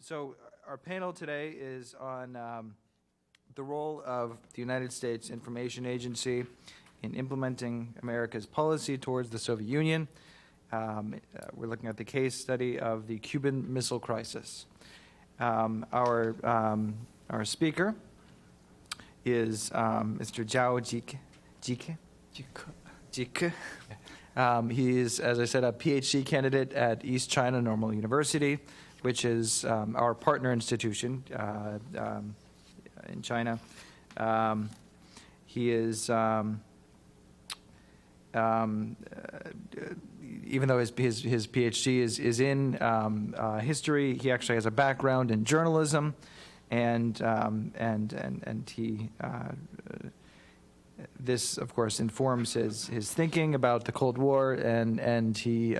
So our panel today is on the role of the United States Information Agency in implementing America's policy towards the Soviet Union. We're looking at the case study of the Cuban Missile Crisis. Our speaker is Mr. Zhao Jike. He is, as I said, a PhD candidate at East China Normal University, which is our partner institution in China. He is, even though his PhD is in history, he actually has a background in journalism, and he. This, of course, informs his thinking about the Cold War, and he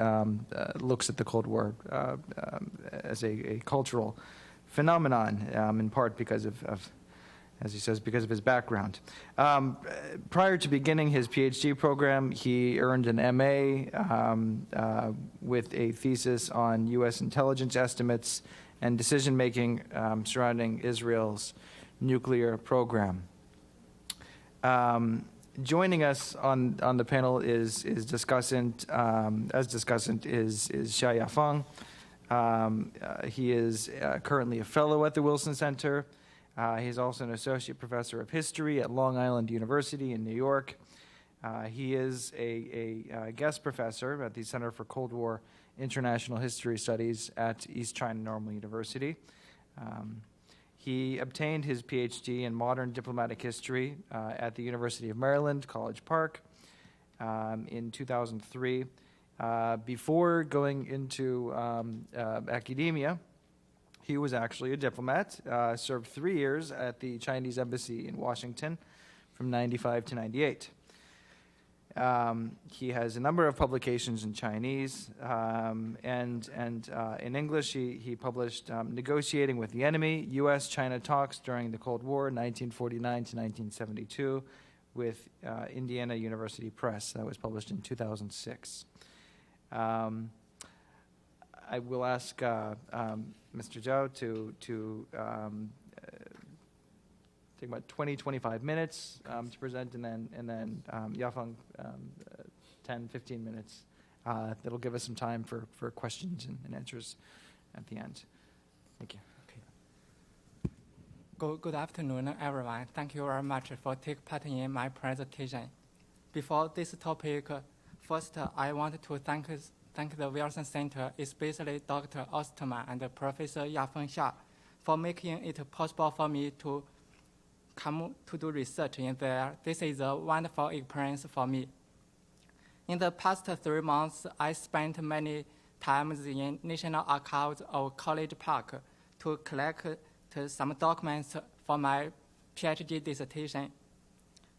looks at the Cold War as a cultural phenomenon, in part because of, as he says, because of his background. Prior to beginning his PhD program, he earned an MA with a thesis on U.S. intelligence estimates and decision-making surrounding Israel's nuclear program. Joining us on the panel is discussant, as discussant is Xia Yafeng. He is currently a fellow at the Wilson Center. He's also an associate professor of history at Long Island University in New York. He is a guest professor at the Center for Cold War International History Studies at East China Normal University. He obtained his PhD in modern diplomatic history at the University of Maryland, College Park, in 2003. Before going into academia, he was actually a diplomat, served 3 years at the Chinese Embassy in Washington from 95 to 98. He has a number of publications in Chinese, and in English he published Negotiating with the Enemy, U.S.-China Talks During the Cold War, 1949 to 1972, with Indiana University Press. That was published in 2006. I will ask Mr. Zhao to take about 20-25 minutes to present, and then Yafeng 10-15 minutes. That'll give us some time for questions and answers at the end. Thank you. Okay. Good afternoon, everyone. Thank you very much for taking part in my presentation. Before this topic, first I want to thank the Wilson Center, especially Dr. Osterman and Professor Yafeng Xia, for making it possible for me to come to do research in there. This is a wonderful experience for me. In the past 3 months, I spent many times in National Archives of College Park to collect some documents for my PhD dissertation.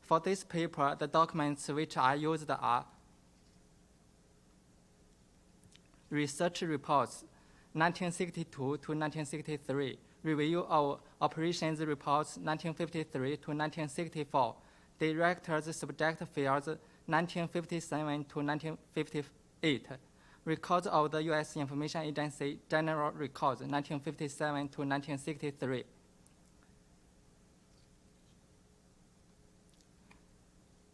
For this paper, the documents which I used are research reports 1962 to 1963, review of operations reports 1953 to 1964, directors subject fields 1957 to 1958, records of the U.S. Information Agency General Records 1957 to 1963.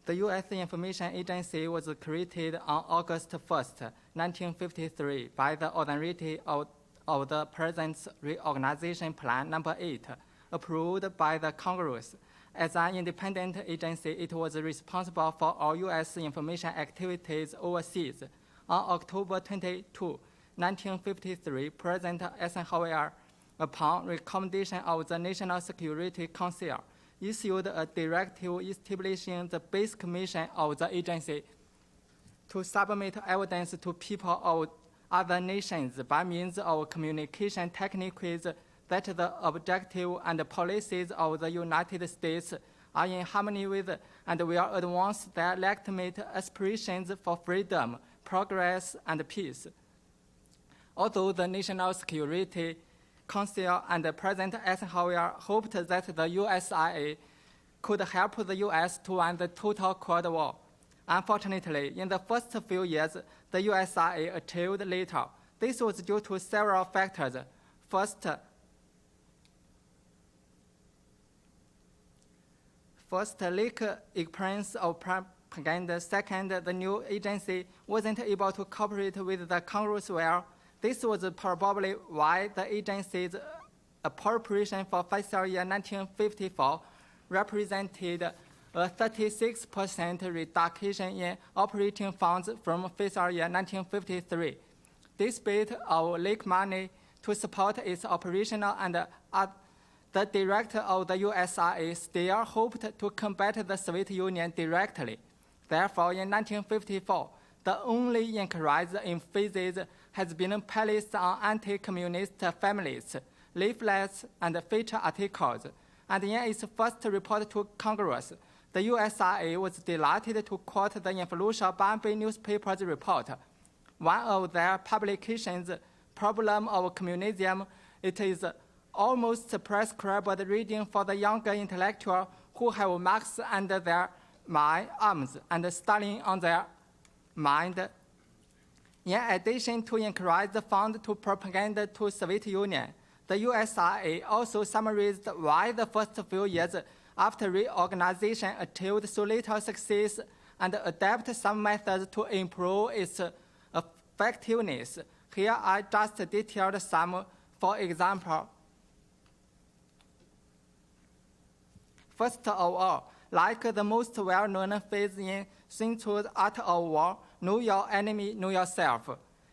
The U.S. Information Agency was created on August 1st, 1953 by the authority of the President's Reorganization Plan No. 8, approved by the Congress. As an independent agency, it was responsible for all U.S. information activities overseas. On October 22, 1953, President Eisenhower, upon recommendation of the National Security Council, issued a directive establishing the basic mission of the agency to submit evidence to people of other nations by means of communication techniques that the objective and policies of the United States are in harmony with and will advance their legitimate aspirations for freedom, progress, and peace. Although the National Security Council and President Eisenhower hoped that the USIA could help the U.S. to win the total Cold War, unfortunately, in the first few years, the USIA achieved little. This was due to several factors. first leak experience of propaganda. Second, the new agency wasn't able to cooperate with the Congress well. This was probably why the agency's appropriation for fiscal year 1954 represented a 36% reduction in operating funds from fiscal year 1953. Despite our lack money to support its operational and the director of the USIA still hoped to combat the Soviet Union directly. Therefore, in 1954, the only increased emphasis has been placed on anti-communist families, leaflets, and feature articles. And in its first report to Congress, the USIA was delighted to quote the influential Bombay newspaper's report. One of their publications, Problem of Communism, it is almost prescribed reading for the younger intellectual who have Marx under their arms and Stalin on their mind. In addition to increase the fund to propaganda to Soviet Union, the USIA also summarized why the first few years after reorganization achieved so little success and adapt some methods to improve its effectiveness. Here I just detailed some. For example, first of all, like the most well-known phrase in Sun Tzu's Art of War, know your enemy, know yourself.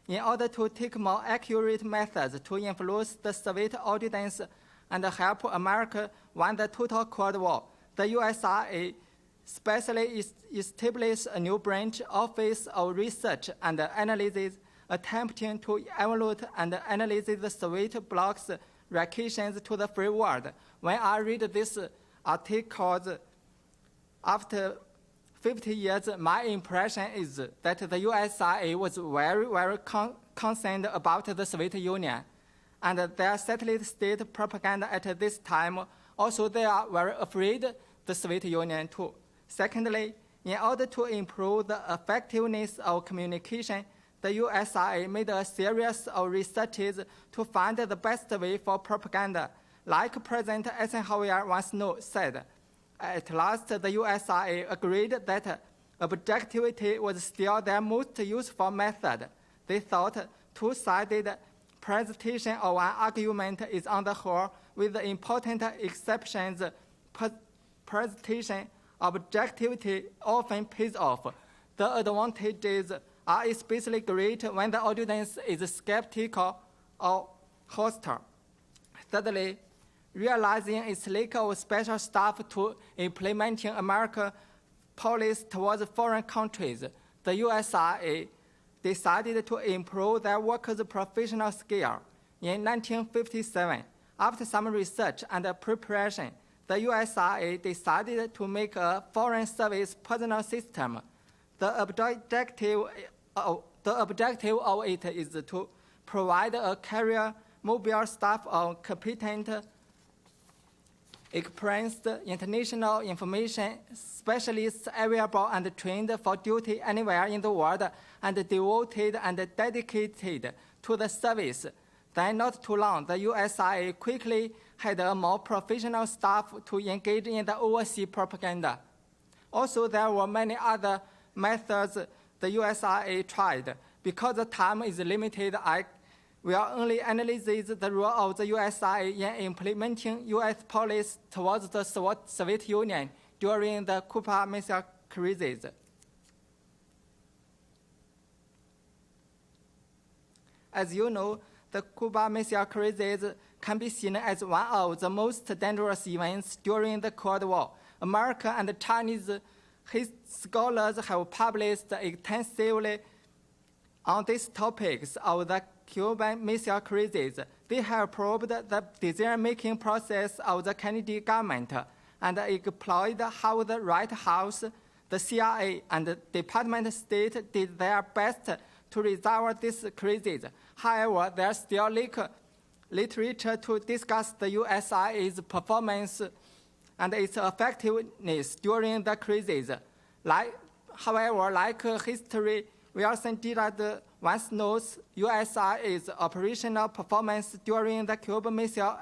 In order to take more accurate methods to influence the Soviet audience and help America win the total Cold War, the USIA specially established a new branch, Office of Research and Analysis, attempting to evaluate and analyze the Soviet bloc's reactions to the free world. When I read this article, after 50 years, my impression is that the USIA was very, very concerned about the Soviet Union, and their satellite state propaganda at this time, also they are very afraid the Soviet Union too. Secondly, in order to improve the effectiveness of communication, the USIA made a series of researches to find the best way for propaganda. Like President Eisenhower once said, at last the USIA agreed that objectivity was still their most useful method. They thought two-sided presentation of an argument is on the whole, with the important exceptions, presentation objectivity often pays off. The advantages are especially great when the audience is skeptical or hostile. Thirdly, realizing its lack of special staff to implementing American policy towards foreign countries, the USIA decided to improve their workers' professional skill. In 1957, after some research and preparation, the USIA decided to make a foreign service personnel system. The objective of it is to provide a career mobile staff of competent, experienced international information specialists available and trained for duty anywhere in the world and devoted and dedicated to the service. Then not too long, the USIA quickly had a more professional staff to engage in the overseas propaganda. Also, there were many other methods the USIA tried. Because the time is limited, I will only analyze the role of the USIA in implementing U.S. policy towards the Soviet Union during the Cuban Missile Crisis. As you know, the Cuban Missile Crisis can be seen as one of the most dangerous events during the Cold War. American and Chinese scholars have published extensively on these topics of the Cuban Missile Crisis. They have probed the decision-making process of the Kennedy government and explored how the White House, the CIA, and the Department of State did their best to resolve this crisis. However, there is still literature to discuss the USIA's performance and its effectiveness during the crisis. However, like history, Wilson Dillard once knows USIA's operational performance during the Cuban Missile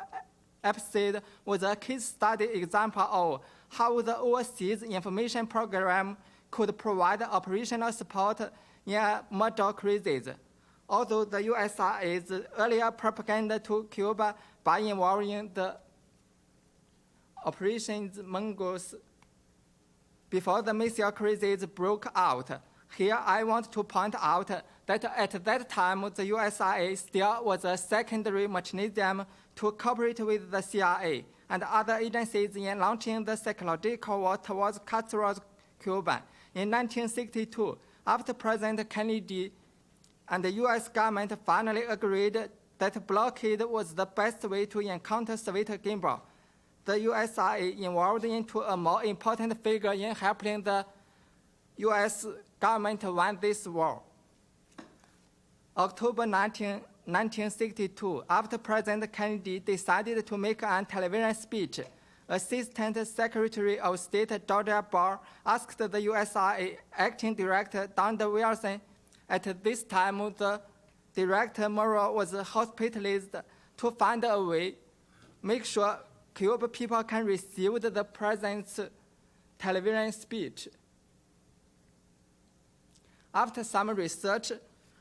episode was a case study example of how the overseas information program could provide operational support in a model crisis. Although the USIA's earlier propaganda to Cuba by involving the operations Mongoose before the missile crisis broke out, here I want to point out that at that time the USIA still was a secondary mechanism to cooperate with the CIA and other agencies in launching the psychological war towards Castro's Cuba. In 1962, after President Kennedy and the U.S. government finally agreed that blockade was the best way to encounter Soviet gimbal, the USIA evolved into a more important figure in helping the U.S. government win this war. October 1962, after President Kennedy decided to make an television speech, Assistant Secretary of State Georgia Barr asked the USIA Acting Director Don Wilson. At this time, the Director Morrow was hospitalized to find a way make sure Cuban people can receive the President's television speech. After some research,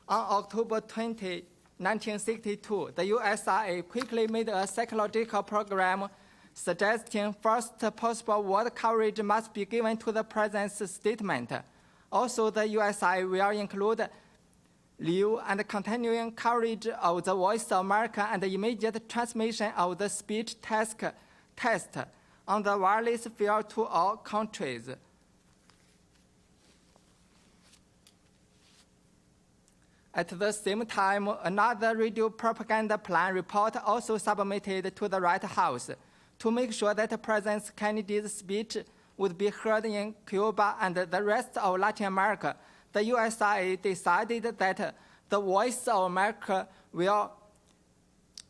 on October 20, 1962, the USIA quickly made a psychological program suggesting first possible word coverage must be given to the President's statement. Also, the USIA will include live and continuing coverage of the Voice of America and the immediate transmission of the speech test on the wireless field to all countries. At the same time, another radio propaganda plan report also submitted to the White House to make sure that President Kennedy's speech would be heard in Cuba and the rest of Latin America. The USIA decided that the Voice of America will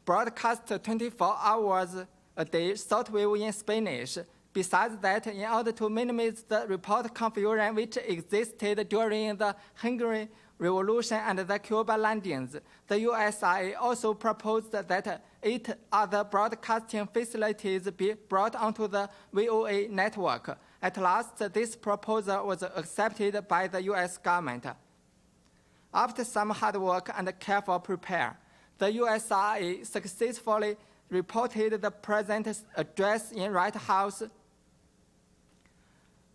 broadcast 24 hours a day shortwave in Spanish. Besides that, in order to minimize the report confusion which existed during the Hungary Revolution and the Cuba landings, the USIA also proposed that 8 other broadcasting facilities be brought onto the VOA network. At last, this proposal was accepted by the U.S. government. After some hard work and careful prepare, the USIA successfully reported the President's address in White House.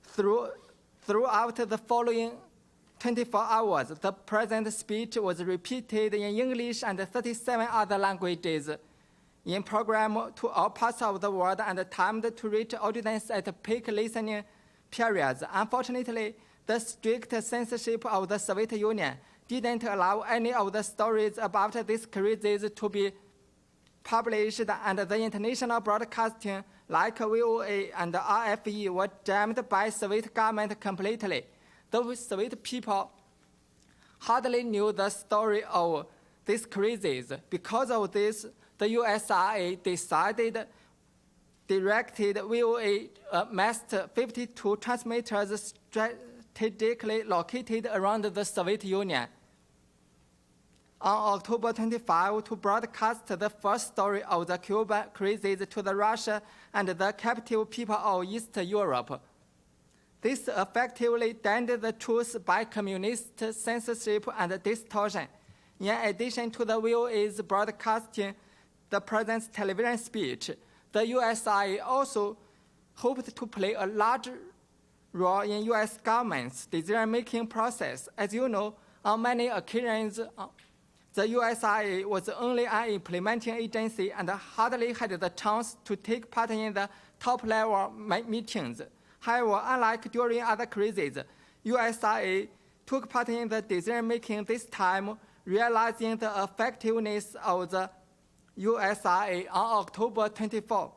Throughout the following 24 hours, the President's speech was repeated in English and 37 other languages in program to all parts of the world and timed to reach audience at peak listening periods. Unfortunately, the strict censorship of the Soviet Union didn't allow any of the stories about this crisis to be published, and the international broadcasting like VOA and RFE were jammed by Soviet government completely. The Soviet people hardly knew the story of this crisis. Because of this, the USIA directed VOA amassed 52 transmitters strategically located around the Soviet Union on October 25 to broadcast the first story of the Cuban crisis to the Russia and the captive people of East Europe. This effectively dented the truth by communist censorship and distortion. In addition to the VOA's broadcasting the President's television speech, the USIA also hoped to play a large role in U.S. government's decision-making process. As you know, on many occasions, the USIA was only an implementing agency and hardly had the chance to take part in the top-level meetings. However, unlike during other crises, USIA took part in the decision-making this time, realizing the effectiveness of the USIA on October 24.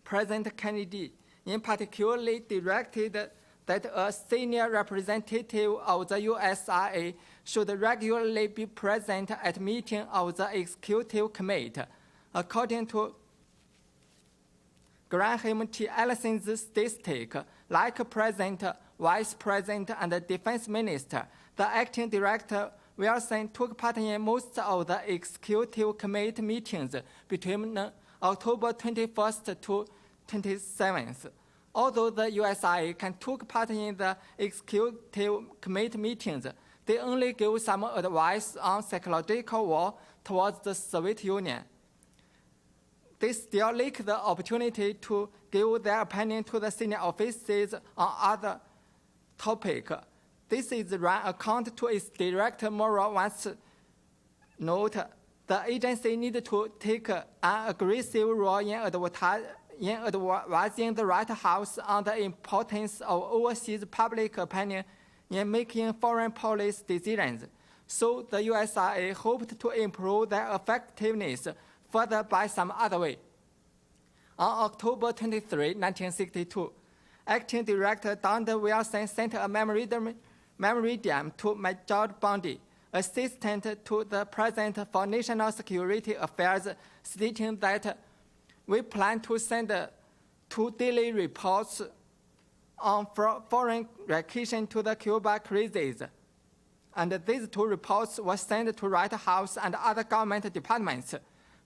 President Kennedy in particular directed that a senior representative of the USIA should regularly be present at meetings of the executive committee. According to Graham T. Ellison's statistic, like President, Vice President, and Defense Minister, the acting director Wilson took part in most of the executive committee meetings between October 21st to 27th. Although the USIA can took part in the executive committee meetings, they only gave some advice on psychological war towards the Soviet Union. They still lack the opportunity to give their opinion to the senior officers on other topics. This is run account to its director moral once note. The agency needed to take an aggressive role in advising the White House on the importance of overseas public opinion in making foreign policy decisions. So the USIA hoped to improve their effectiveness further by some other way. On October 23, 1962, Acting Director Donald Wilson sent a memorandum to Major Bondi, Assistant to the President for National Security Affairs, stating that we plan to send 2 daily reports on foreign relations to the Cuban crisis. And these 2 reports were sent to White House and other government departments.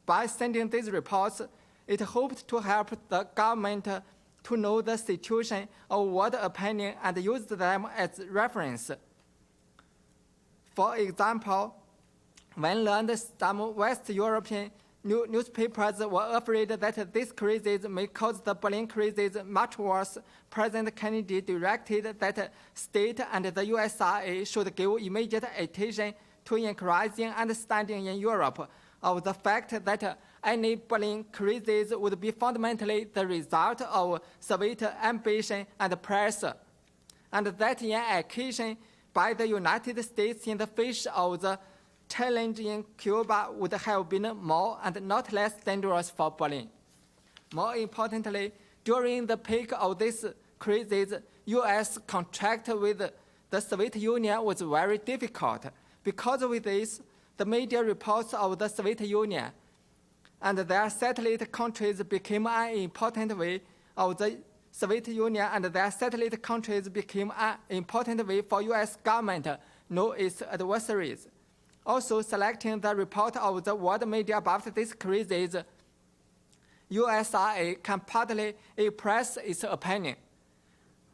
By sending these reports, it hoped to help the government to know the situation of world opinion and use them as reference. For example, when learned some West European newspapers were afraid that this crisis may cause the Berlin crisis much worse, President Kennedy directed that state and the USIA should give immediate attention to increasing understanding in Europe of the fact that any Berlin crisis would be fundamentally the result of Soviet ambition and pressure, and that an action by the United States in the face of the challenge in Cuba would have been more and not less dangerous for Berlin. More importantly, during the peak of this crisis, U.S. contact with the Soviet Union was very difficult. Because of this, the media reports of the Soviet Union and their satellite countries became an important way of the Soviet Union and their satellite countries became an important way for U.S. government know its adversaries. Also, selecting the report of the world media about this crisis, USIA can partly express its opinion.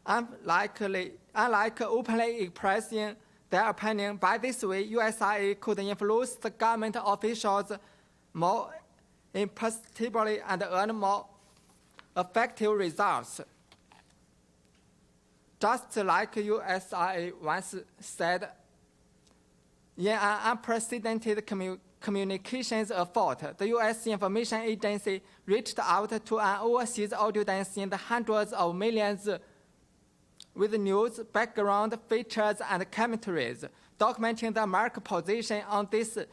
Unlike openly expressing their opinion, by this way, USIA could influence the government officials more imperceptibly and earn more effective results. Just like USIA once said, in an unprecedented communications effort, the U.S. Information Agency reached out to an overseas audience in the hundreds of millions with news, background, features, and commentaries, documenting the American position on the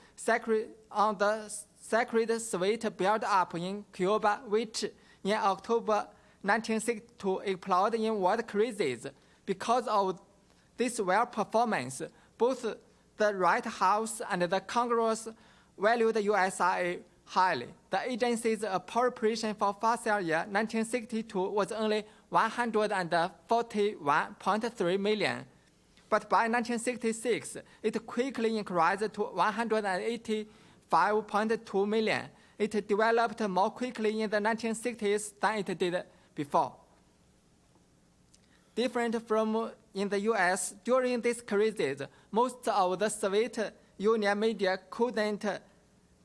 sacred suite built up in Cuba, which in October 1962 exploded in world crisis. Because of this well performance, both the White House and the Congress valued the USIA highly. The agency's appropriation for fiscal year 1962 was only $141.3 million. But by 1966, it quickly increased to $185.2 million. It developed more quickly in the 1960s than it did before. Different from in the U.S., during this crisis, most of the Soviet Union media couldn't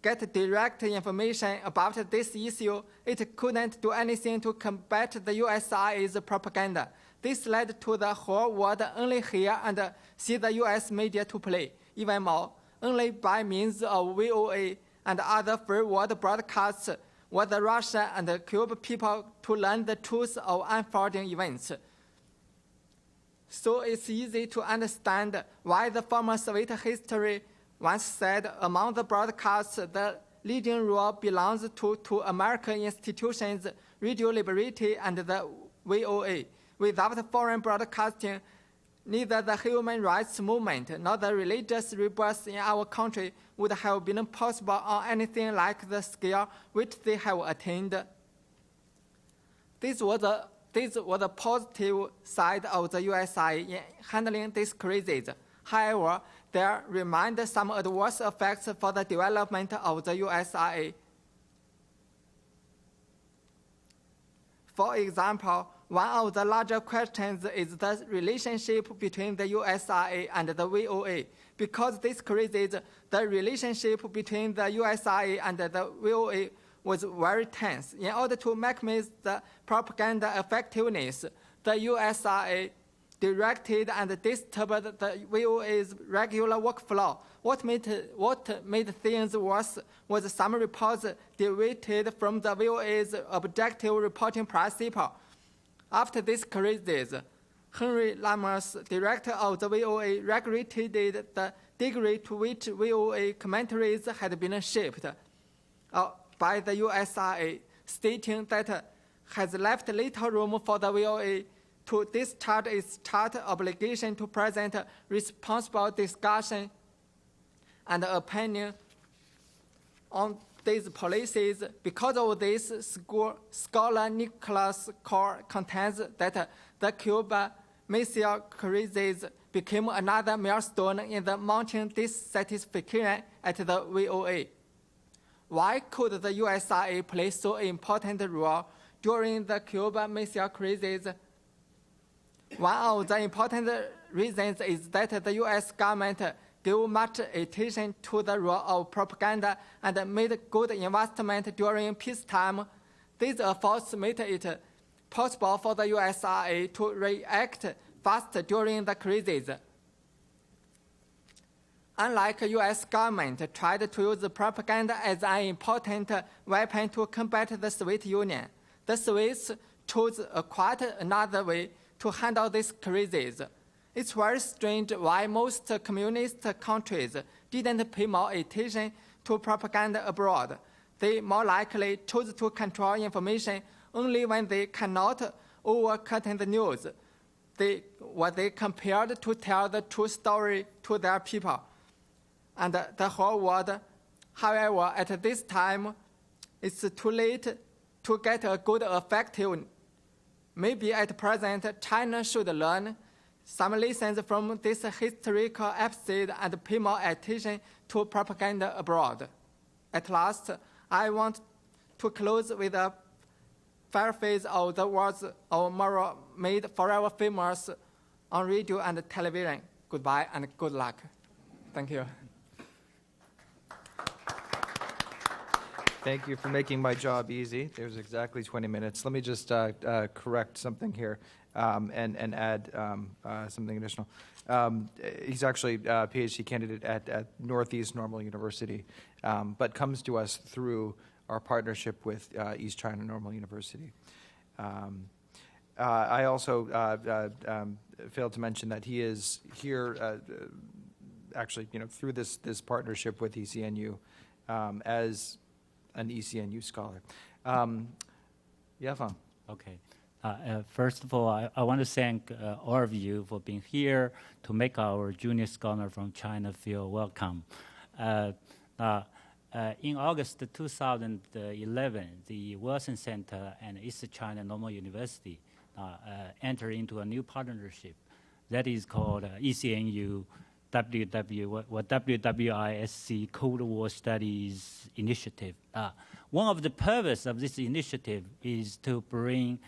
get direct information about this issue. It couldn't do anything to combat the USIA's propaganda. This led to the whole world only hear and see the U.S. media to play. Even more, only by means of VOA and other free world broadcasts were the Russian and Cuban people to learn the truth of unfolding events. So it's easy to understand why the former Soviet history once said among the broadcasts the leading role belongs to American institutions, Radio Liberty and the VOA. Without foreign broadcasting, neither the human rights movement nor the religious rebirth in our country would have been possible on anything like the scale which they have attained. This was a positive side of the USIA in handling this crisis. However, there remained some adverse effects for the development of the USIA. For example, one of the larger questions is the relationship between the USIA and the VOA. Because this crisis, the relationship between the USIA and the VOA was very tense. In order to maximize the propaganda effectiveness, the USIA directed and disturbed the VOA's regular workflow. What made things worse was some reports deviated from the VOA's objective reporting principle. After this crisis, Henry Lammers, director of the VOA, regretted the degree to which VOA commentaries had been shaped by the USIA, stating that has left little room for the VOA to discharge its charter obligation to present responsible discussion and opinion on these policies. Because of this, scholar Nicholas Core contends that the Cuban Missile Crisis became another milestone in the mounting dissatisfaction at the VOA. Why could the USIA play so important role during the Cuban Missile Crisis? One of the important reasons is that the U.S. government gave much attention to the role of propaganda and made good investment during peacetime. These efforts made it possible for the USIA to react fast during the crisis. Unlike the U.S. government tried to use propaganda as an important weapon to combat the Soviet Union, the Soviets chose quite another way to handle this crisis. It's very strange why most communist countries didn't pay more attention to propaganda abroad. They more likely chose to control information only when they cannot overcut the news. They compared to tell the true story to their people and the whole world. However, at this time, it's too late to get a good effective. Maybe at present, China should learn some lessons from this historical episode and pay more attention to propaganda abroad. At last, I want to close with a paraphrase of the words of Moro made forever famous on radio and television. Goodbye and good luck. Thank you. Thank you for making my job easy. There's exactly 20 minutes. Let me just correct something here and add something additional. He's actually a PhD candidate at Northeast Normal University, but comes to us through our partnership with East China Normal University. I also failed to mention that he is here actually, through this partnership with ECNU as an ECNU scholar. Yafang. Okay. First of all, I want to thank all of you for being here to make our junior scholar from China feel welcome. In August 2011, the Wilson Center and East China Normal University entered into a new partnership that is called ECNU WWISC Cold War Studies Initiative. One of the purposes of this initiative is to bring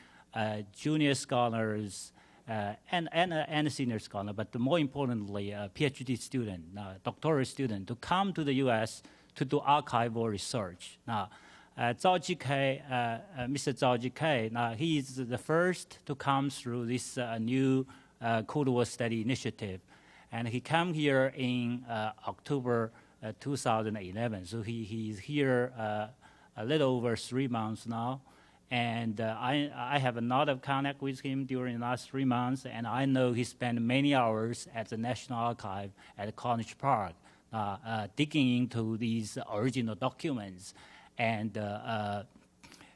junior scholars and senior scholars, but more importantly, a PhD student, doctoral student, to come to the U.S. to do archival research. Now, Zhao Jike, Mr. Zhao Jike, he is the first to come through this new Cold War study initiative. And he came here in October 2011. So he is here a little over 3 months now. And I have a lot of contact with him during the last 3 months. And I know he spent many hours at the National Archive at College Park digging into these original documents. And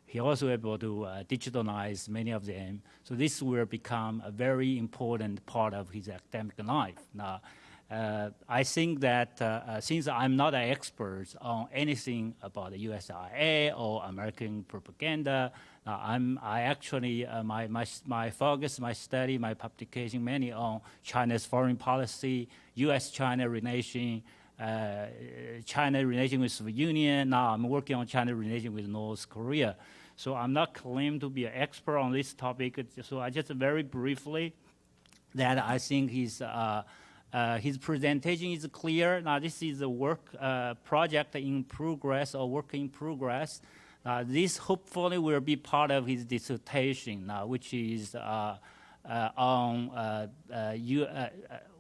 he also able to digitalize many of them. So this will become a very important part of his academic life. Now, I think that since I'm not an expert on anything about the USIA or American propaganda, my focus, my study, my publication mainly on China's foreign policy, U.S.-China relation, China relation with the Union. Now I'm working on China relation with North Korea. So I'm not claiming to be an expert on this topic. So I just very briefly that I think his presentation is clear. Now this is a work project in progress or work in progress. This hopefully will be part of his dissertation, which is on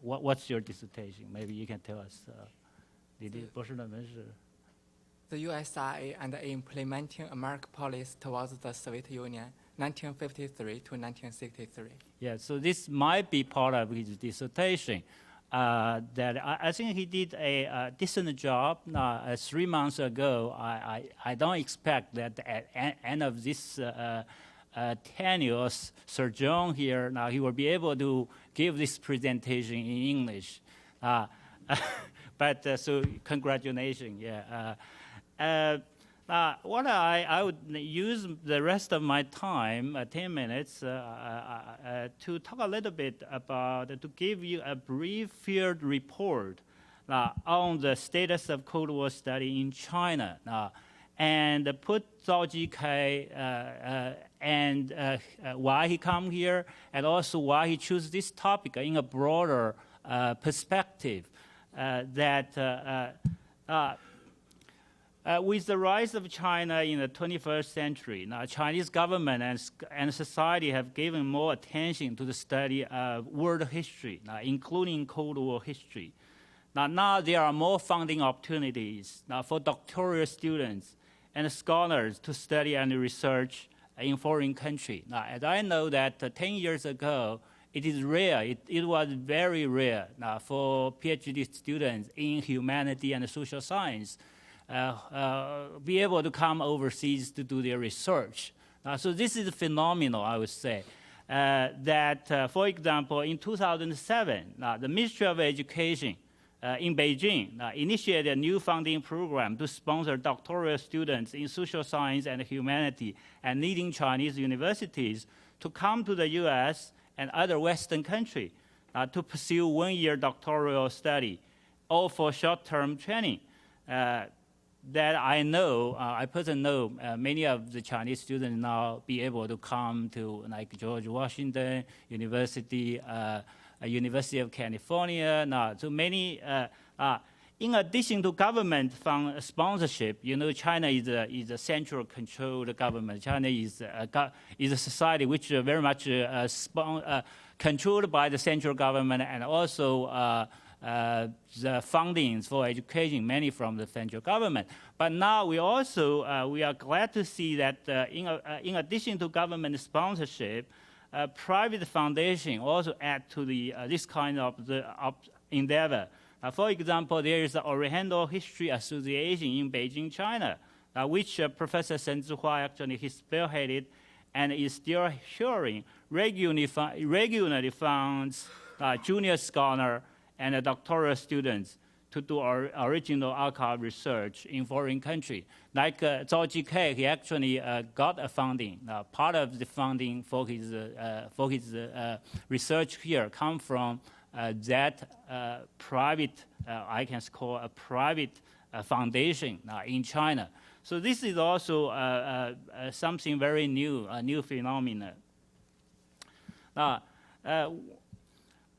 what's your dissertation? Maybe you can tell us. The USIA and implementing American policy towards the Soviet Union, 1953 to 1963. Yeah, so this might be part of his dissertation. That I think he did a decent job. 3 months ago, I don't expect that at the end of this tenure, Sir John here, now he will be able to give this presentation in English. But so congratulations, yeah. What I would use the rest of my time, 10 minutes, to talk a little bit about, to give you a brief field report on the status of Cold War study in China, and put Zhao Jike and why he come here, and also why he chose this topic in a broader perspective. With the rise of China in the 21st century, now Chinese government and society have given more attention to the study of world history, including Cold War history. Now there are more funding opportunities for doctoral students and scholars to study and research in foreign countries. Now, as I know that 10 years ago, it is rare, it was very rare for PhD students in humanity and social science be able to come overseas to do their research. So this is phenomenal, I would say. For example, in 2007, the Ministry of Education in Beijing initiated a new funding program to sponsor doctoral students in social science and humanity and leading Chinese universities to come to the U.S. and other Western countries to pursue one-year doctoral study, all for short-term training. That I know, I personally know many of the Chinese students now be able to come to like George Washington University, University of California. Now, so many, in addition to government fund sponsorship, you know, China is a central controlled government. China is a society which is very much controlled by the central government, and also the fundings for education, many from the central government. But now we also, we are glad to see that in addition to government sponsorship, private foundation also add to this kind of endeavor. For example, there is the Oriental History Association in Beijing, China, which Professor Shen Zihua actually he spearheaded and is still assuring regularly funds junior scholar and doctoral students to do original archive research in foreign countries. Like Zhao Jike, he actually got a funding. Part of the funding for his research here come from that private, I can call a private foundation in China. So this is also something very new, a new phenomenon.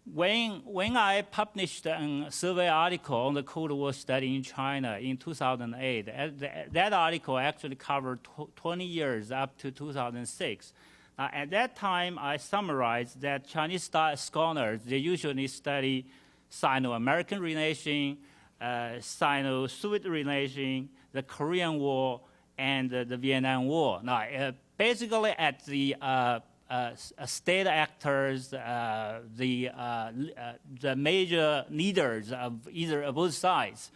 When I published a survey article on the Cold War study in China in 2008, that article actually covered 20 years up to 2006. At that time, I summarized that Chinese scholars, they usually study Sino-American relation, Sino-Soviet relation, the Korean War, and the Vietnam War. Now, basically at the state actors, the major leaders of either of both sides.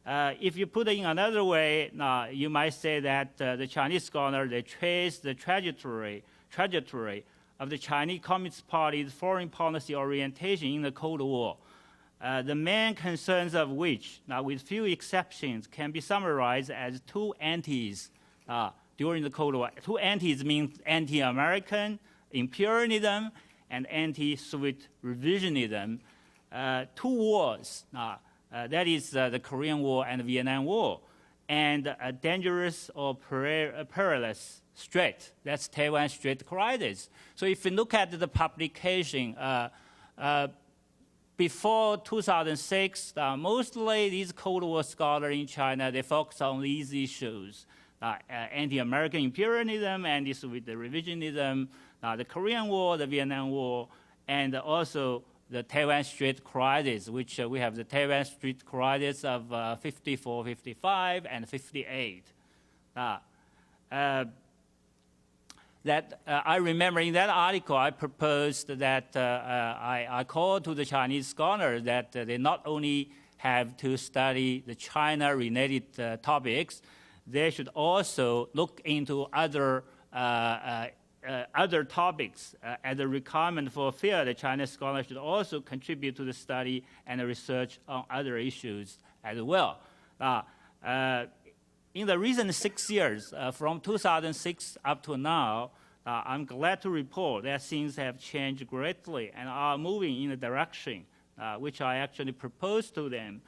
If you put it in another way, you might say that the Chinese scholar, they trace the trajectory of the Chinese Communist Party's foreign policy orientation in the Cold War. the main concerns of which, now with few exceptions, can be summarized as two antis during the Cold War. Two antis mean anti-American imperialism and anti-Soviet revisionism. Two wars, that is the Korean War and the Vietnam War, and a dangerous or perilous threat, that's Taiwan Strait crisis. So if you look at the publication, before 2006, mostly these Cold War scholars in China, they focus on these issues, anti-American imperialism, anti-Soviet revisionism, the Korean War, the Vietnam War, and also the Taiwan Strait crisis, which we have the Taiwan Strait crisis of 54, 55, and 58. I remember in that article, I proposed that I called to the Chinese scholars that they not only have to study the China-related topics, they should also look into other topics as a requirement for a field. The Chinese scholars should also contribute to the study and the research on other issues as well. In the recent 6 years, from 2006 up to now, I'm glad to report that things have changed greatly and are moving in a direction which I actually proposed to them.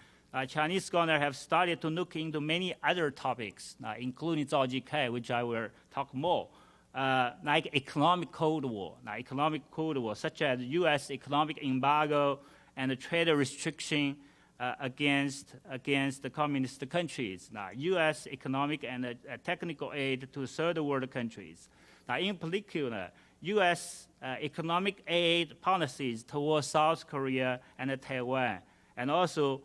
Chinese scholars have started to look into many other topics, including Zhao Jike, which I will talk more, like economic Cold War, such as U.S. economic embargo and the trade restriction against the communist countries, U.S. economic and technical aid to third world countries. In particular, U.S. Economic aid policies towards South Korea and Taiwan. And also,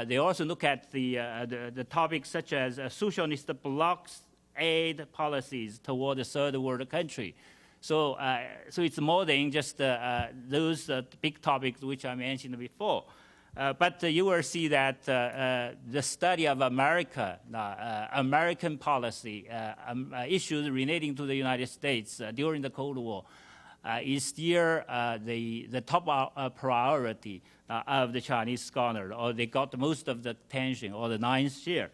they also look at the topics such as socialist blocs aid policies toward the third world country. So it's more than just those big topics which I mentioned before. But you will see that the study of America, American policy, issues relating to the United States during the Cold War is still the top priority of the Chinese scholar, or they got most of the attention, or the lion's share.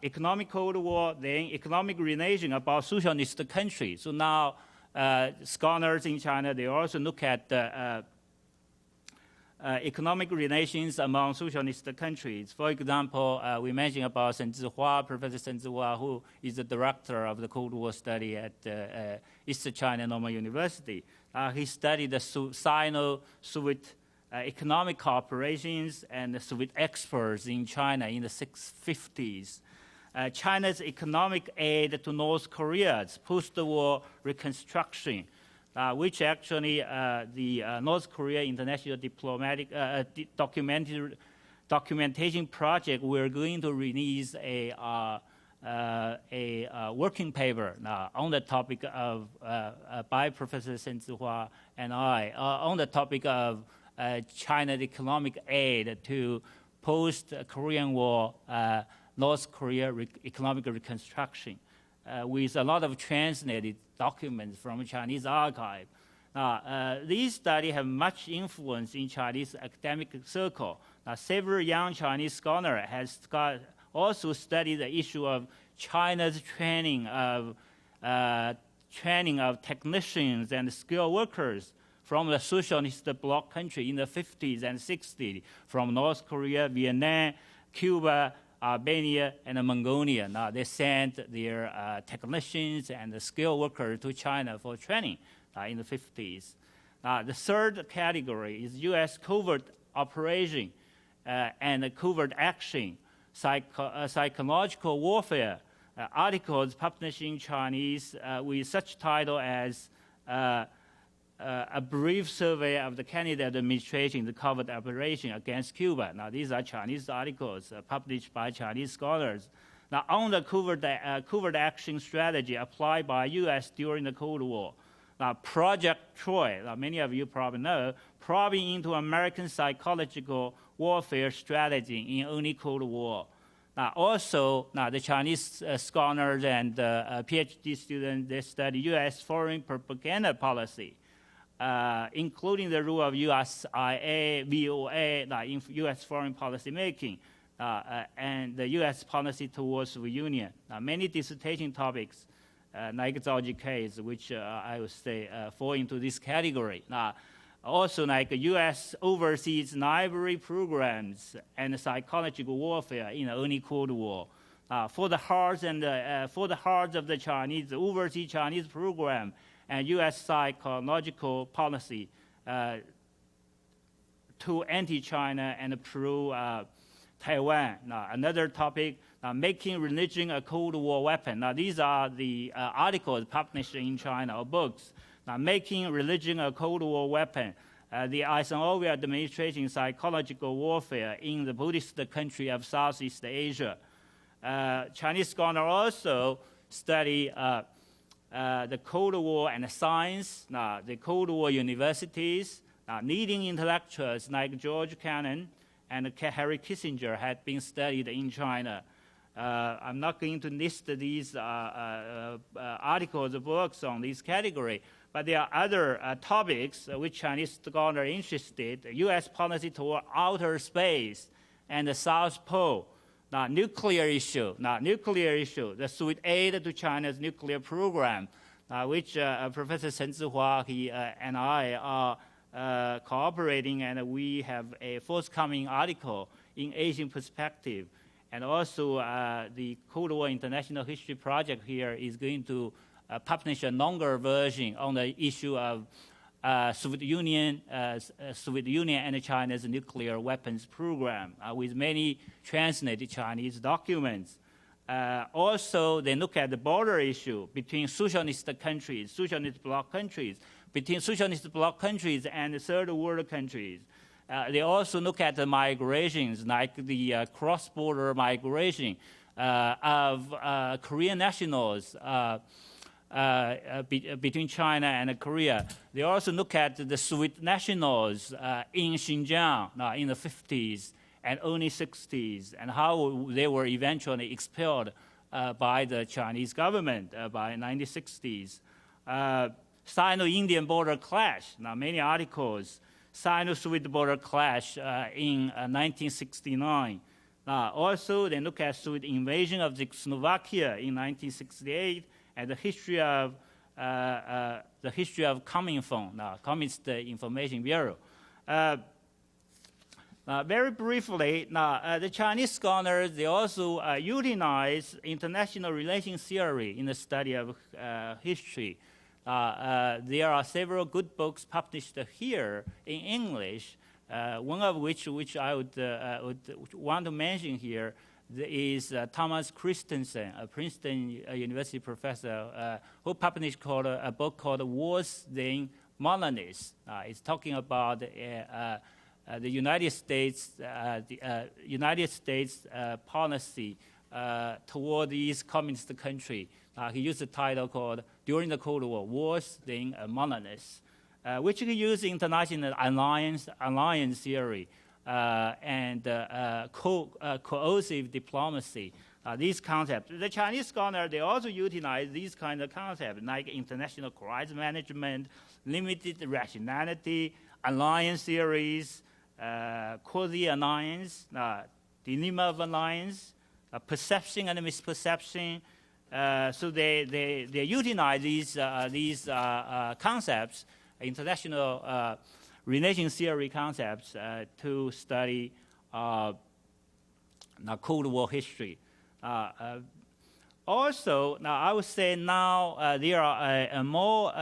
Economic Cold War, then economic relation about socialist countries. So now scholars in China, they also look at economic relations among socialist countries. For example, we mentioned about Professor Shen Zihua, who is the director of the Cold War study at East China Normal University. He studied the Sino-Soviet economic cooperations and the Soviet experts in China in the 1950s. China's economic aid to North Korea's post-war reconstruction, which actually the North Korea International Diplomatic Documentation Project, we're going to release a working paper on the topic of, by Professor Shen Zihua and I, on the topic of China's economic aid to post-Korean War North Korea economic reconstruction, with a lot of translated documents from Chinese archive. These studies have much influence in Chinese academic circle. Several young Chinese scholars have also studied the issue of China's training of technicians and skilled workers from the socialist bloc country in the 50s and 60s, from North Korea, Vietnam, Cuba, Albania, and Mongolia. Now, they sent their technicians and the skilled workers to China for training in the 50s. The third category is U.S. covert operation and covert action, psychological warfare, articles published in Chinese with such title as a brief survey of the Kennedy administration, the covert operation against Cuba. Now, these are Chinese articles published by Chinese scholars. Now, on the covert action strategy applied by U.S. during the Cold War. Now, Project Troy, many of you probably know, probing into American psychological warfare strategy in early Cold War. Now, also, the Chinese scholars and PhD students, they study U.S. foreign propaganda policy. including the role of USIA, VOA, in U.S. foreign policy making, and the U.S. policy towards the Union. Many dissertation topics, like Zhao case, which I would say fall into this category. Also, like U.S. overseas library programs and psychological warfare in the early Cold War. For the hearts of the Chinese, the overseas Chinese program and U.S. psychological policy to anti-China and pro-Taiwan. Another topic, making religion a Cold War weapon. These are the articles published in China, or books. Making religion a Cold War weapon. The Eisenhower administration psychological warfare in the Buddhist country of Southeast Asia. Chinese scholars also study the Cold War and science, the Cold War universities. Leading intellectuals like George Kennan and Henry Kissinger had been studied in China. I'm not going to list these articles or books on this category, but there are other topics which Chinese scholars are interested. U.S. policy toward outer space and the South Pole. Nuclear issue, the sweet aid to China's nuclear program, which Professor Chen Zihua and I are cooperating, and we have a forthcoming article in Asian Perspective. And also the Cold War International History Project here is going to publish a longer version on the issue of Soviet Union and China's nuclear weapons program with many translated Chinese documents. Also, they look at the border issue between socialist countries, socialist bloc countries, between socialist bloc countries and third world countries. They also look at the migrations, like the cross-border migration of Korean nationals between China and Korea. They also look at the Soviet nationals in Xinjiang in the 50s and early 60s, and how they were eventually expelled by the Chinese government by 1960s. Sino-Indian border clash. Many articles. Sino-Soviet border clash in 1969. Also, they look at Soviet invasion of Czechoslovakia in 1968 and the history of Comintern, Communist Information Bureau. Very briefly, the Chinese scholars, they also utilize international relations theory in the study of history. There are several good books published here in English, one of which I would want to mention here is Thomas Christensen, a Princeton University professor, who published a book called Wars Then Modernists. It's talking about the United States policy toward these communist country. He used the title called During the Cold War, Wars Then Modernists, which he used international alliance theory and coercive diplomacy. These concepts. The Chinese scholars, they also utilize these kinds of concepts, like international crisis management, limited rationality, alliance theories, quasi-alliance, dilemma of alliance, perception and misperception. So they utilize these concepts, international relations theory concepts, to study Cold War history. Also, now I would say now there are more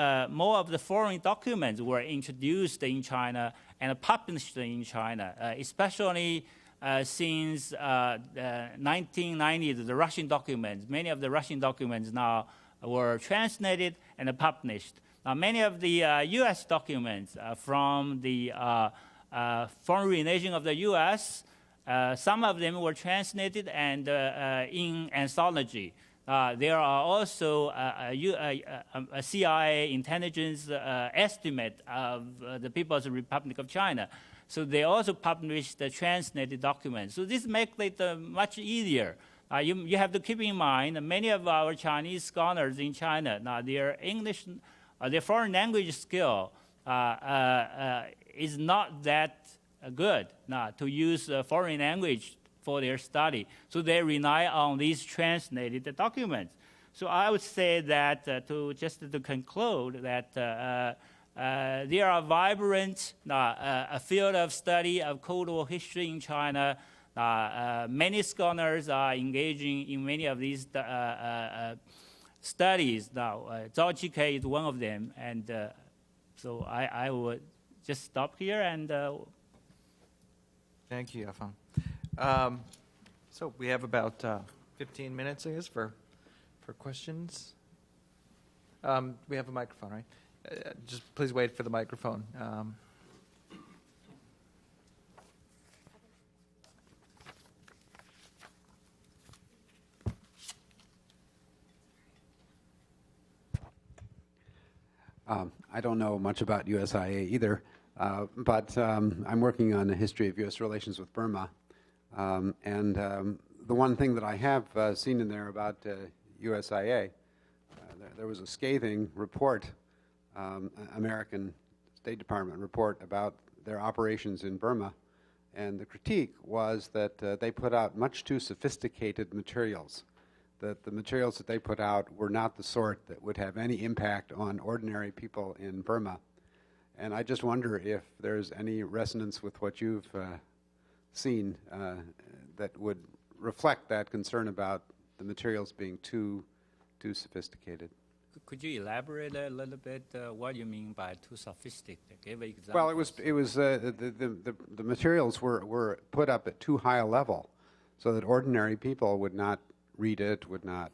of the foreign documents were introduced in China and published in China, especially since the 1990s, the Russian documents. Many of the Russian documents now were translated and published. Now, many of the U.S. documents from the foreign relations of the U.S., some of them were translated and in anthology. There are also a CIA intelligence estimate of the People's Republic of China. So they also published the translated documents. So this makes it much easier. You have to keep in mind many of our Chinese scholars in China, now their English, their foreign language skill is not that good to use foreign language for their study. So they rely on these translated documents. So I would say that to conclude that there are vibrant a field of study of Cold War history in China. Many scholars are engaging in many of these studies now. Zhao Jike is one of them, and so I would just stop here and. Thank you, Yafeng. So we have about 15 minutes, I guess, for questions. We have a microphone, right? Just please wait for the microphone. I don't know much about USIA either, but I'm working on the history of U.S. relations with Burma. And the one thing that I have seen in there about USIA, there was a scathing report, American State Department report about their operations in Burma. And the critique was that they put out much too sophisticated materials, that the materials that they put out were not the sort that would have any impact on ordinary people in Burma. And I just wonder if there's any resonance with what you've seen that would reflect that concern about the materials being too sophisticated. Could you elaborate a little bit what you mean by too sophisticated? Give an example. Well, it was the materials were put up at too high a level, so that ordinary people would not read it, would not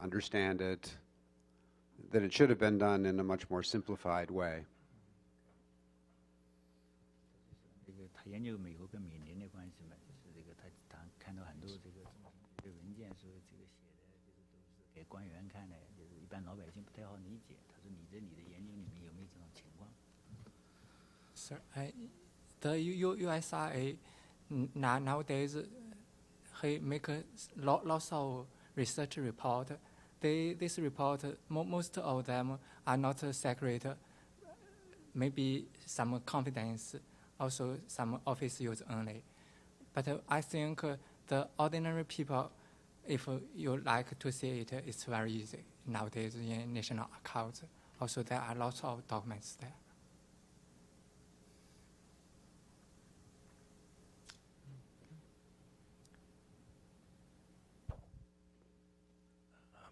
understand it, that it should have been done in a much more simplified way. 他研究美国跟缅甸的关系嘛，就是这个他看到很多这个文件说这个写的就是都是给官员看的，就是一般老百姓不太好理解。他说你的研究里面有没有这种情况 Sir, the USIA nowadays he make lots of research report. This report, most of them are not secret. Maybe some confidence, also some office use only. But I think the ordinary people, if you like to see it, it's very easy nowadays in national accounts. Also, there are lots of documents there.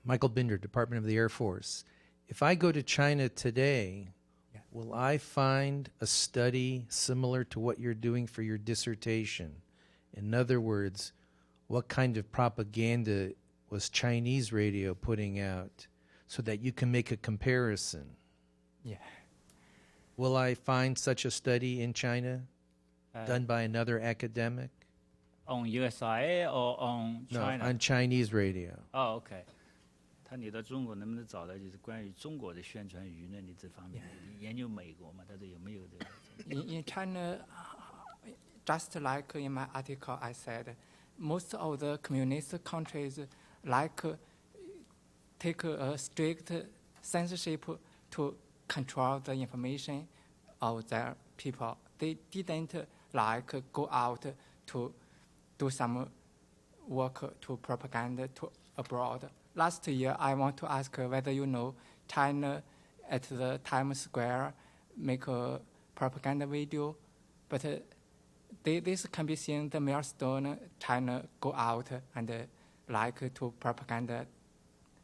Michael Binder, Department of the Air Force. If I go to China today, will I find a study similar to what you're doing for your dissertation? In other words, what kind of propaganda was Chinese radio putting out so that you can make a comparison? Yeah. Will I find such a study in China done by another academic? On USIA or on China? No, on Chinese radio. Oh, okay. 你到中国能不能找到就是关于中国的宣传舆论的这方面？你研究美国嘛？他说有没有这个 In China, just like in my article, I said, most of the communist countries take a strict censorship to control the information of their people. They didn't go out to do some work to propaganda to abroad. Last year, I want to ask whether you know China at the Times Square make a propaganda video, but this can be seen the milestone China go out and to propaganda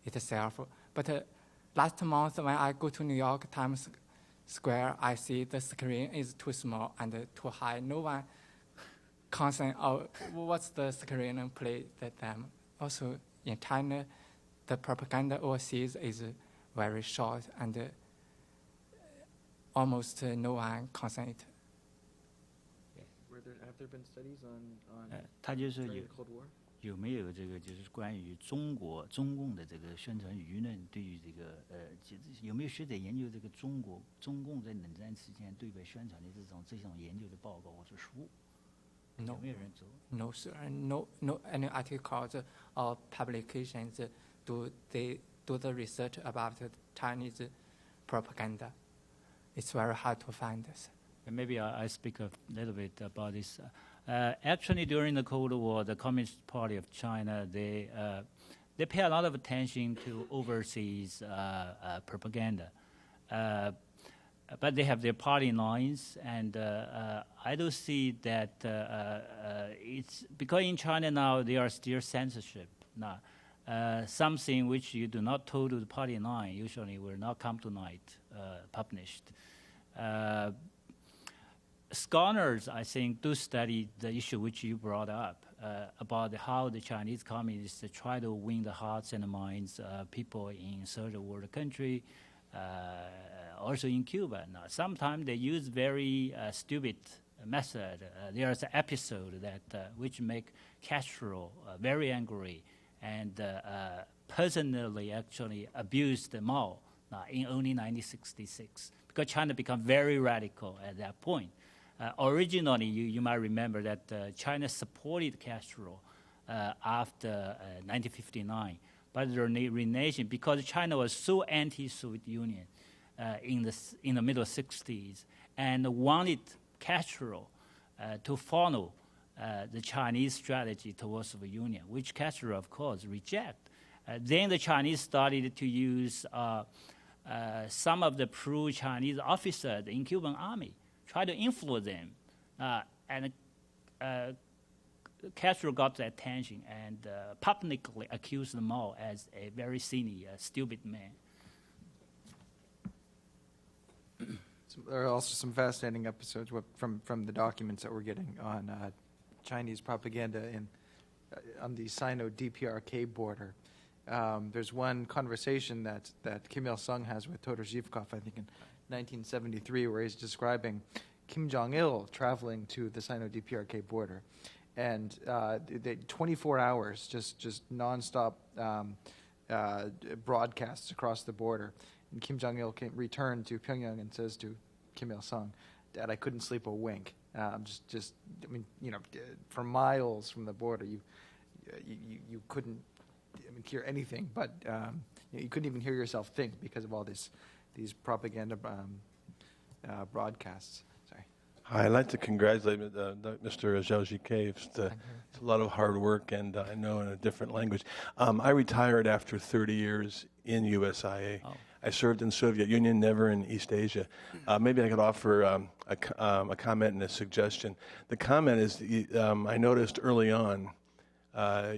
itself. But last month when I go to New York Times Square, I see the screen is too small and too high. No one concerned what's the screen play at them. Also in China, the propaganda overseas is very short and almost no one concerned it. Have there been studies on 他就说 during the Cold War? 有没有这个就是关于中共的这个宣传舆论对于这个有没有学者研究这个中共在冷战期间对外宣传的这种研究的报告或者书？ No, 有没有人做？ no, sir. No any articles or publications do they do the research about Chinese propaganda. it's very hard to find this. And maybe I speak a little bit about this. Actually, during the Cold War, the Communist Party of China, they pay a lot of attention to overseas propaganda. But they have their party lines, and I do see that it's because in China now there are still censorship. Now, something which you do not told to the party line usually will not come to light, published. Scholars, I think, do study the issue which you brought up about how the Chinese communists try to win the hearts and the minds of people in third world country, also in Cuba. Now, sometimes they use very stupid method. There's an episode that which make Castro very angry and personally actually abused Mao in only 1966 because China became very radical at that point. Originally, you might remember that China supported Castro after 1959, but the renation, because China was so anti-Soviet Union in the middle 60s and wanted Castro to follow the Chinese strategy towards Soviet Union, which Castro, of course, rejected. Then the Chinese started to use some of the pro-Chinese officers in Cuban army, try to influence them, and Castro got the attention and publicly accused Mao as a very cynical, stupid man. There are also some fascinating episodes from the documents that we're getting on Chinese propaganda on the Sino-DPRK border. There's one conversation that Kim Il-sung has with Todor Zhivkov, I think in 1973, where he's describing Kim Jong-il traveling to the Sino-DPRK border. And 24 hours, just nonstop broadcasts across the border. And Kim Jong-il returned to Pyongyang and says to Kim Il-sung, "Dad, I couldn't sleep a wink. For miles from the border, you couldn't hear anything, but you couldn't even hear yourself think because of all these propaganda broadcasts." Sorry. Hi, I'd like to congratulate Mr. Zhao Jike. It's a lot of hard work, and I know in a different language. I retired after 30 years in USIA. Oh. I served in Soviet Union, never in East Asia. Maybe I could offer a comment and a suggestion. The comment is, I noticed early on,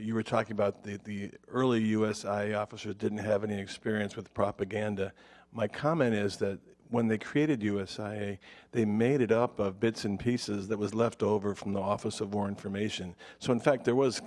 you were talking about the early USIA officers didn't have any experience with propaganda. My comment is that when they created USIA, they made it up of bits and pieces that was left over from the Office of War Information. So in fact, there was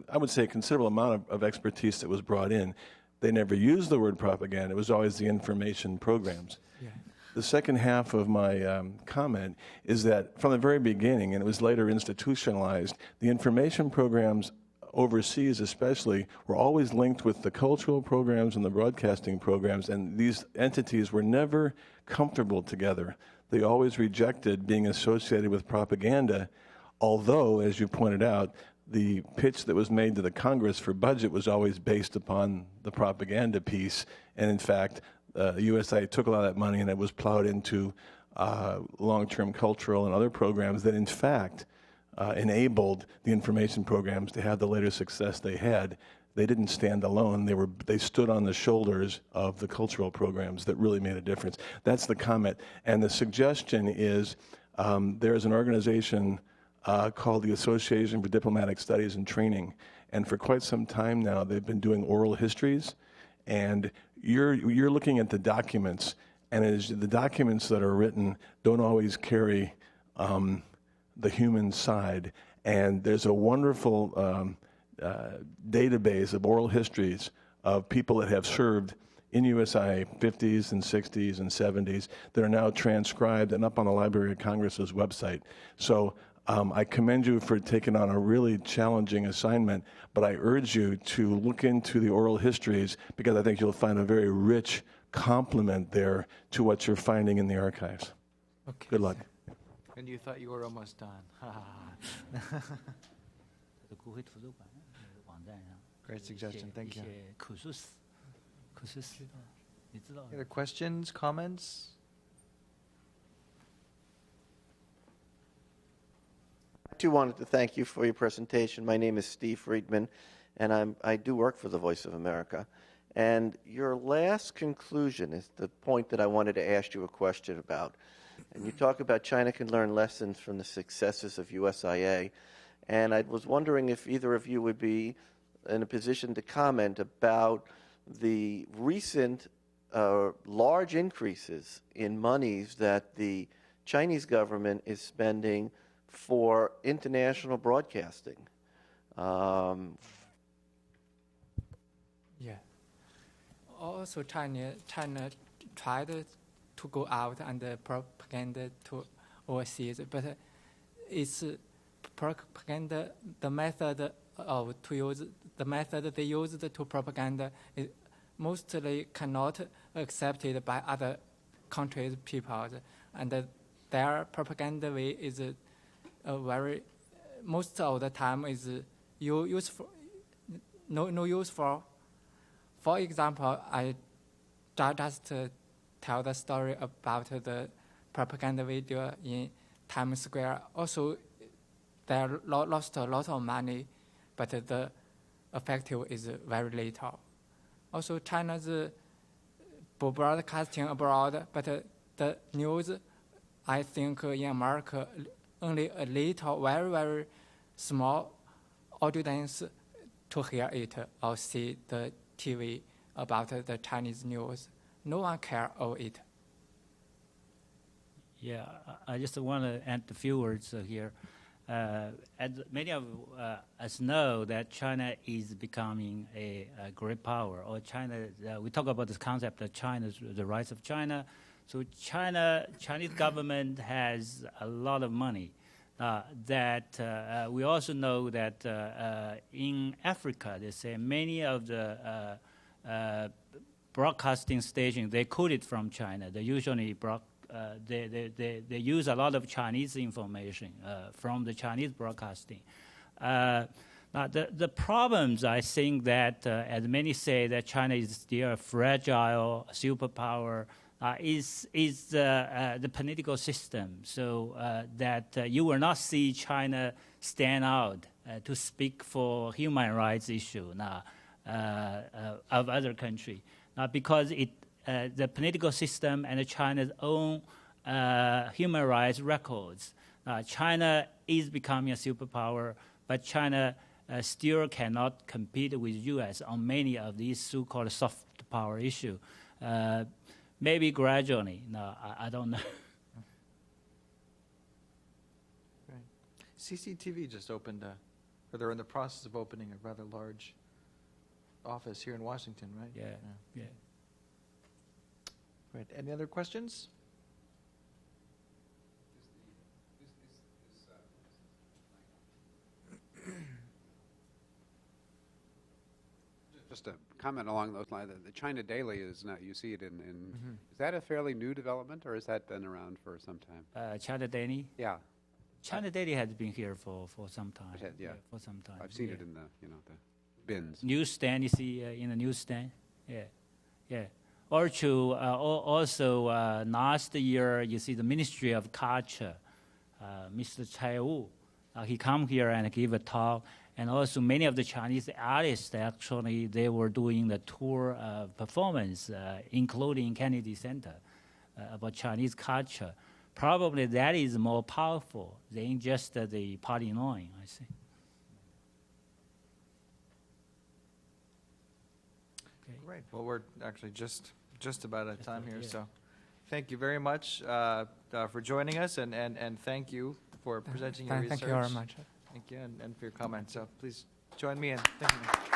I would say a considerable amount of expertise that was brought in. They never used the word propaganda. It was always the information programs. Yeah. The second half of my comment is that from the very beginning, and it was later institutionalized, the information programs overseas especially were always linked with the cultural programs and the broadcasting programs, and these entities were never comfortable together. They always rejected being associated with propaganda, although, as you pointed out, the pitch that was made to the Congress for budget was always based upon the propaganda piece, and in fact, USIA took a lot of that money and it was plowed into long-term cultural and other programs that in fact enabled the information programs to have the later success they had. They didn't stand alone. They stood on the shoulders of the cultural programs that really made a difference. That's the comment. And the suggestion is there's an organization called the Association for Diplomatic Studies and Training. And for quite some time now, they've been doing oral histories. And you're looking at the documents, and the documents that are written don't always carry the human side. And there's a wonderful database of oral histories of people that have served in USIA 50s and 60s and 70s that are now transcribed and up on the Library of Congress's website. So I commend you for taking on a really challenging assignment, but I urge you to look into the oral histories because I think you'll find a very rich complement there to what you're finding in the archives. Okay. Good luck. And you thought you were almost done. Great suggestion. Thank you. Any other questions, comments? too wanted to thank you for your presentation. My name is Steve Friedman, and I do work for the Voice of America. And your last conclusion is the point that I wanted to ask you a question about. And you talk about China can learn lessons from the successes of USIA. And I was wondering if either of you would be in a position to comment about the recent large increases in monies that the Chinese government is spending for international broadcasting. Yeah. Also, China tried to go out and propaganda to overseas, but it's propaganda. The method they used to propaganda is mostly cannot accepted by other countries' people, and their propaganda way is very most of the time is useful, no useful. For example, I just tell the story about the propaganda video in Times Square. Also, they lost a lot of money, but the effective is very little. Also, China's broadcasting abroad, but the news, I think in America, only a little, very, very small audience to hear it or see the TV about the Chinese news. No one cares of it. Yeah, I just want to add a few words here. As many of us know that China is becoming a great power, or China, we talk about this concept of China's, the rise of China. So Chinese government has a lot of money. We also know that in Africa, they say many of the broadcasting stations, they quoted from China. They usually they use a lot of Chinese information from the Chinese broadcasting. Now the problems, I think that, as many say, that China is still a fragile superpower, is the political system. So that you will not see China stand out to speak for human rights issue of other country, because the political system and China's own human rights records. China is becoming a superpower, but China still cannot compete with U.S. on many of these so-called soft power issues. Maybe gradually. No, I don't know. Right. CCTV just opened, or they're in the process of opening a rather large office here in Washington, right? Yeah. Great. Any other questions? Just a comment along those lines. The China Daily is now, you see it in is that a fairly new development, or has that been around for some time? China Daily? Yeah. China Daily has been here for some time. Yeah. For some time. I've seen it in the bins. Newsstand, you see in the newsstand? Yeah. Also, last year, you see the Ministry of Culture, Mr. Zhao, he come here and give a talk. And also many of the Chinese artists, actually, they were doing the tour performance, including Kennedy Center, about Chinese culture. Probably that is more powerful than just the party line, I think. Okay. Great. Well, we're actually just about out of time here, so thank you very much for joining us, and thank you for presenting your research. Thank you very much. Thank you, and for your comments. So please join me in thanking you.